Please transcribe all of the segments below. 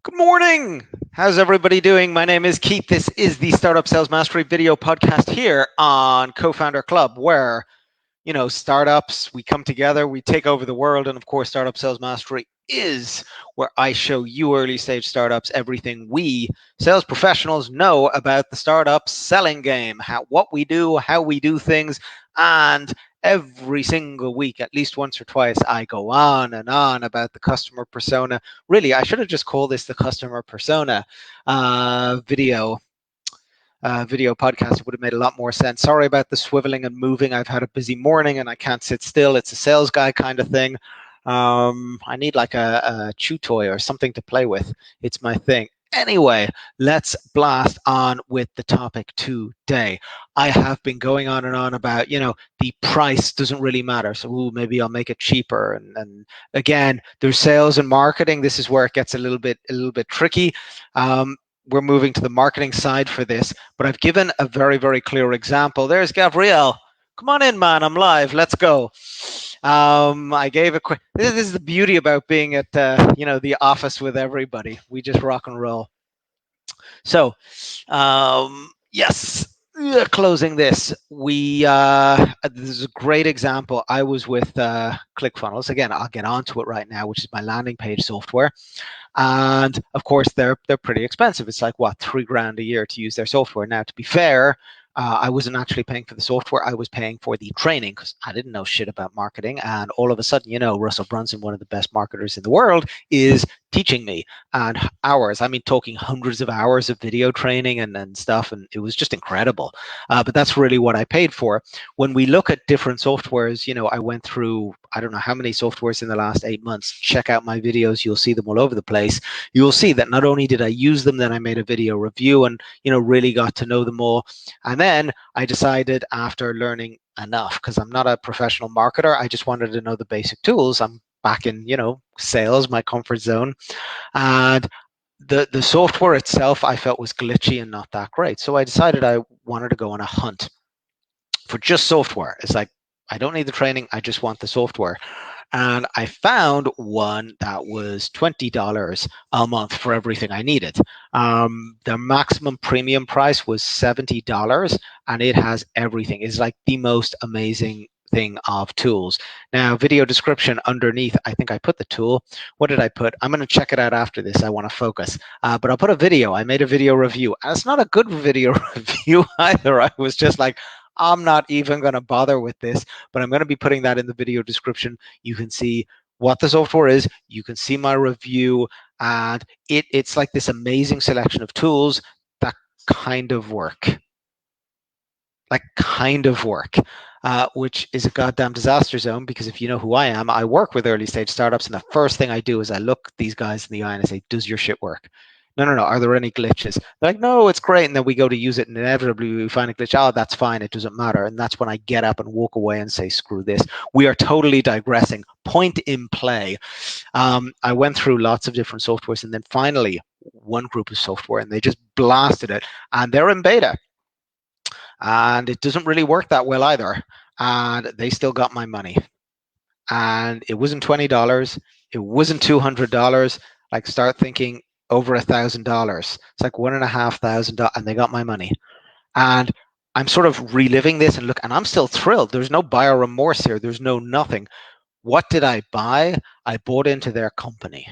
Good morning. How's everybody doing? My name is Keith. This is the Startup Sales Mastery Video Podcast here on Co-Founder Club, where, startups, we come together, we take over the world. And of course, Startup Sales Mastery is where I show you early stage startups everything we sales professionals know about the startup selling game, what we do, how we do things. And every single week, at least once or twice, I go on and on about the customer persona. Really, I should have just called this the customer persona video podcast. It would have made a lot more sense. Sorry about the swiveling and moving. I've had a busy morning and I can't sit still. It's a sales guy kind of thing. I need like a chew toy or something to play with. It's my thing. Anyway, let's blast on with the topic today. I have been going on and on about, the price doesn't really matter. So maybe I'll make it cheaper. And again, there's sales and marketing. This is where it gets a little bit tricky. We're moving to the marketing side for this, but I've given a very, very clear example. There's Gabrielle. Come on in, man. I'm live. Let's go. I gave a quick. This is the beauty about being at the office with everybody. We just rock and roll. So, yes. Closing this, this is a great example. I was with ClickFunnels. Again, I'll get onto it right now, which is my landing page software. And of course, they're pretty expensive. It's like, what, $3,000 a year to use their software. Now, to be fair, I wasn't actually paying for the software. I was paying for the training because I didn't know shit about marketing. And all of a sudden, Russell Brunson, one of the best marketers in the world, is teaching me, and hours. I mean, talking hundreds of hours of video training and stuff. And it was just incredible. But that's really what I paid for. When we look at different softwares, I went through, I don't know how many softwares in the last 8 months. Check out my videos. You'll see them all over the place. You'll see that not only did I use them, then I made a video review and, really got to know them all. And then I decided, after learning enough, because I'm not a professional marketer, I just wanted to know the basic tools. I'm back in, sales, my comfort zone. And the software itself I felt was glitchy and not that great. So I decided I wanted to go on a hunt for just software. It's like, I don't need the training. I just want the software. And I found one that was $20 a month for everything I needed. The maximum premium price was $70, and it has everything. It's like the most amazing thing of tools. Now, video description underneath, I think I put the tool. What did I put? I'm going to check it out after this. I want to focus. But I'll put a video. I made a video review. And it's not a good video review either. I was just like, I'm not even going to bother with this, but I'm going to be putting that in the video description. You can see what the software is. You can see my review, and it's like this amazing selection of tools that kind of work. Which is a goddamn disaster zone, because if you know who I am, I work with early stage startups, and the first thing I do is I look these guys in the eye and I say, does your shit work? No. Are there any glitches? They're like, no, it's great. And then we go to use it, and inevitably we find a glitch. Oh, that's fine. It doesn't matter. And that's when I get up and walk away and say, screw this. We are totally digressing. Point in play. I went through lots of different softwares, and then finally one group of software, and they just blasted it, and they're in beta. And it doesn't really work that well either. And they still got my money. And it wasn't $20. It wasn't $200. Like, start thinking over $1,000. It's like $1,500, and they got my money. And I'm sort of reliving this and and I'm still thrilled. There's no buyer remorse here. There's no nothing. What did I buy? I bought into their company.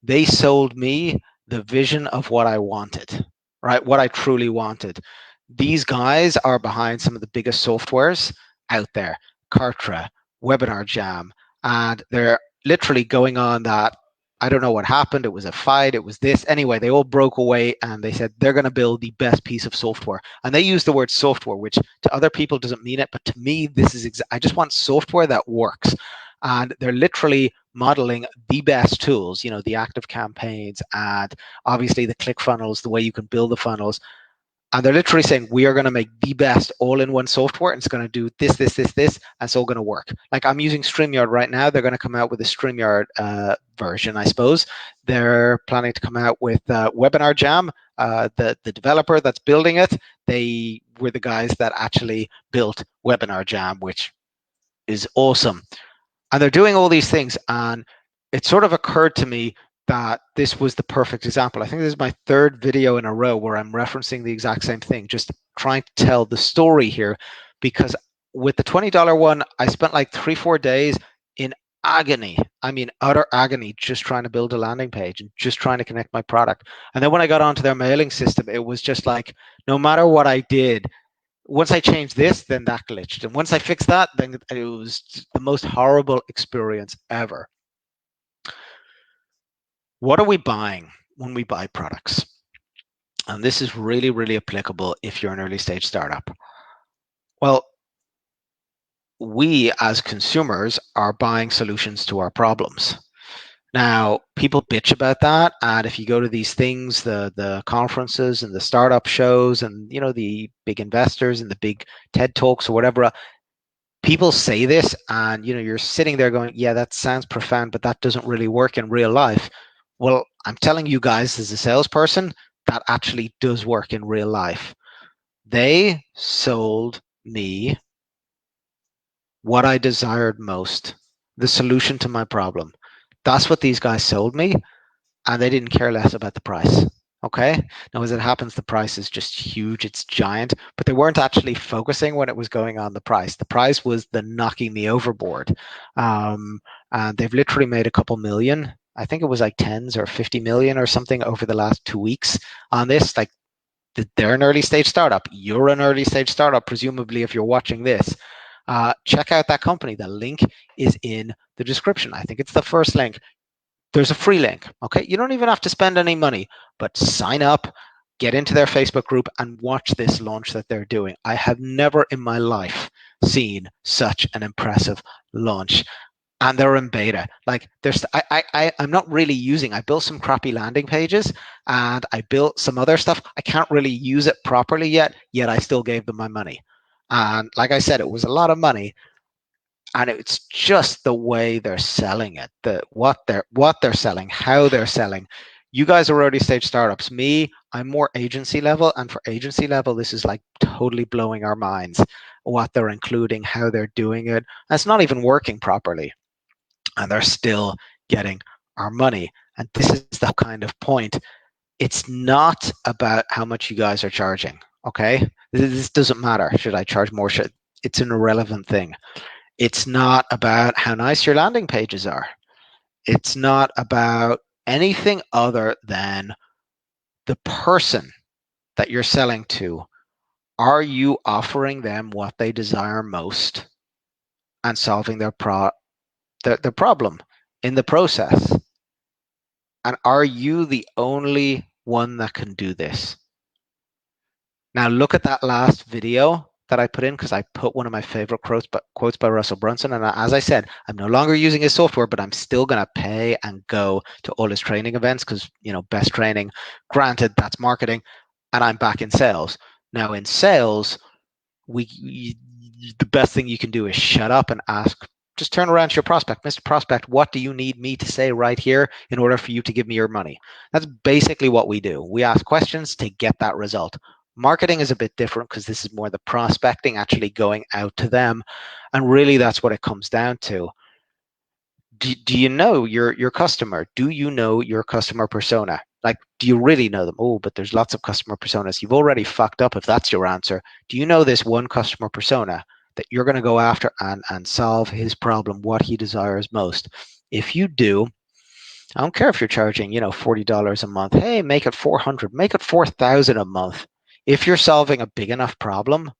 They sold me the vision of what I wanted, right? What I truly wanted. These guys are behind some of the biggest softwares out there, Kartra, Webinar Jam, and they're literally going on that. I don't know what happened. It was a fight. It was this. Anyway, they all broke away, and they said they're going to build the best piece of software. And they use the word software, which to other people doesn't mean it. But to me, this is I just want software that works. And they're literally modeling the best tools, the active campaigns, and obviously the ClickFunnels, the way you can build the funnels. And they're literally saying, we are going to make the best all-in-one software, and it's going to do this, and it's all going to work. Like, I'm using StreamYard right now. They're going to come out with a StreamYard version, I suppose. They're planning to come out with Webinar Jam. The developer that's building it, they were the guys that actually built Webinar Jam, which is awesome. And they're doing all these things, and it sort of occurred to me, that this was the perfect example. I think this is my third video in a row where I'm referencing the exact same thing, just trying to tell the story here, because with the $20 one, I spent like 3-4 days in agony. I mean, utter agony, just trying to build a landing page and just trying to connect my product. And then when I got onto their mailing system, it was just like, no matter what I did, once I changed this, then that glitched. And once I fixed that, then it was the most horrible experience ever. What are we buying when we buy products? And this is really, really applicable if you're an early stage startup. Well, we as consumers are buying solutions to our problems. Now, people bitch about that, and if you go to these things, the conferences and the startup shows, and the big investors and the big TED Talks or whatever, people say this, and you're sitting there going, yeah, that sounds profound, but that doesn't really work in real life. Well, I'm telling you guys, as a salesperson, that actually does work in real life. They sold me what I desired most, the solution to my problem. That's what these guys sold me, and they didn't care less about the price. Okay. Now, as it happens, the price is just huge. It's giant, but they weren't actually focusing when it was going on the price. The price was the knocking me overboard. And they've literally made a couple million. I think it was like tens or 50 million or something over the last 2 weeks on this. Like, they're an early stage startup. You're an early stage startup, presumably, if you're watching this. Check out that company. The link is in the description. I think it's the first link. There's a free link. Okay, you don't even have to spend any money, but sign up, get into their Facebook group, and watch this launch that they're doing. I have never in my life seen such an impressive launch. And they're in beta. Like, I'm not really using. I built some crappy landing pages, and I built some other stuff. I can't really use it properly yet I still gave them my money. And like I said, it was a lot of money, and it's just the way they're selling it, what they're selling, how they're selling. You guys are early stage startups. Me, I'm more agency level, and for agency level, this is like totally blowing our minds, what they're including, how they're doing it. And it's not even working properly, and they're still getting our money. And this is the kind of point. It's not about how much you guys are charging. Okay, this doesn't matter. Should I charge more? It's an irrelevant thing. It's not about how nice your landing pages are. It's not about anything other than the person that you're selling to. Are you offering them what they desire most and solving their problem in the process? And are you the only one that can do this? Now look at that last video that I put in, because I put one of my favorite quotes by Russell Brunson. And as I said, I'm no longer using his software, but I'm still going to pay and go to all his training events because, best training. Granted, that's marketing, and I'm back in sales. Now in sales, the best thing you can do is shut up and ask. Just turn around to your prospect. Mr. Prospect, what do you need me to say right here in order for you to give me your money? That's basically what we do. We ask questions to get that result. Marketing is a bit different because this is more the prospecting, actually going out to them. And really, that's what it comes down to. Do you know your customer? Do you know your customer persona? Like, do you really know them? Oh, but there's lots of customer personas. You've already fucked up if that's your answer. Do you know this one customer persona that you're going to go after and solve his problem, what he desires most? If you do, I don't care if you're charging, $40 a month. Hey, make it 400, make it 4,000 a month. If you're solving a big enough problem,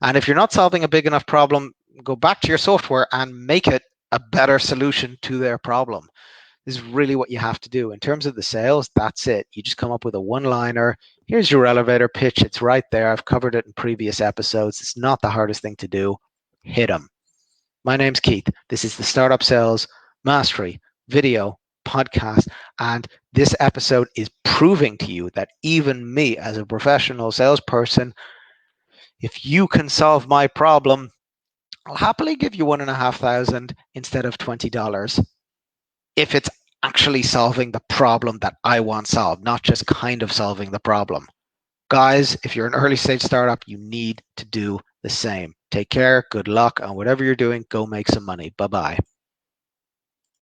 and if you're not solving a big enough problem, go back to your software and make it a better solution to their problem. This is really what you have to do. In terms of the sales, that's it. You just come up with a one-liner. Here's your elevator pitch. It's right there. I've covered it in previous episodes. It's not the hardest thing to do. Hit them. My name's Keith. This is the Startup Sales Mastery Video Podcast. And this episode is proving to you that even me, as a professional salesperson, if you can solve my problem, I'll happily give you $1,500 instead of $20 if it's actually solving the problem that I want solved, not just kind of solving the problem. Guys, if you're an early stage startup, you need to do the same. Take care, good luck, and whatever you're doing, go make some money. Bye-bye.